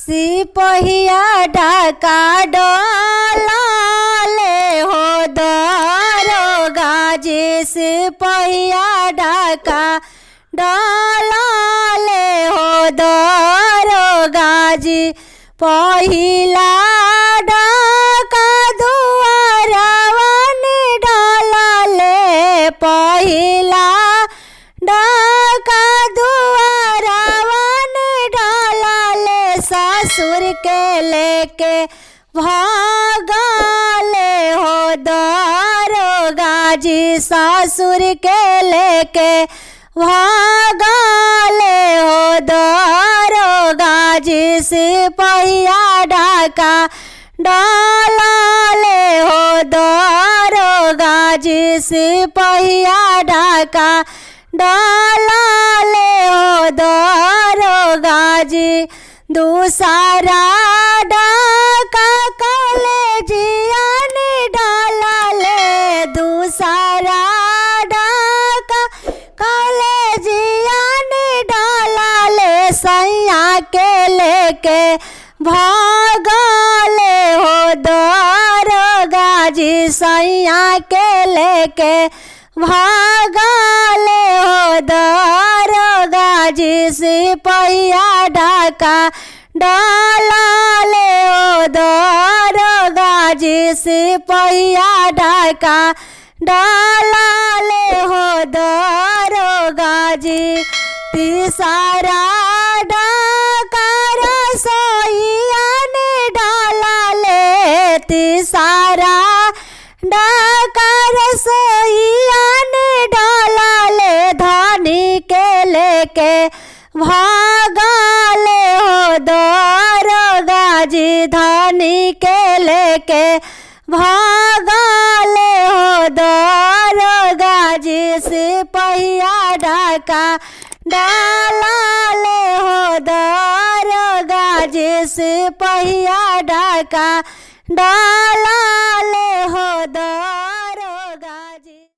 सिपहिया ढाका डोलाले हो दरोगा जी। सिपहिया ढाका डोलाले हो दरोगा जी। पहिला ढाका दुआरवन डोलाले। पहिला ढाका दुआरवन डोलाले। ससुर के लेके भागले हो दरोगा जी। ससुर के लेके भागले हो दरोगा जी। सिपहिया ढाका डोलाले हो दरोगा जी। सिपहिया ढाका डोलाले हो दरोगा जी। दूसरा ढाका कलेजिया ने डोलाले। दूसरा ढाका कलेजिया ने डोलाले। सैया के लेके भागले हो दरोगा जी। सैया के लेके भागले हो दरोगा जी। सिपहिया ढाका डोलाले हो दरोगा जी। सिपहिया ढाका डोलाले हो दरोगा जी। तीसरा ढाका रसोइया ने डोलाले। तीसरा ढाका रसोइया ने डोलाले। धनी के लेके भागले हो दरोगा जी। धनी के लेके भागले हो दरोगा जी। सिपहिया ढाका डोलाले हो दरोगा जी। सिपहिया ढाका डोलाले हो दरोगा।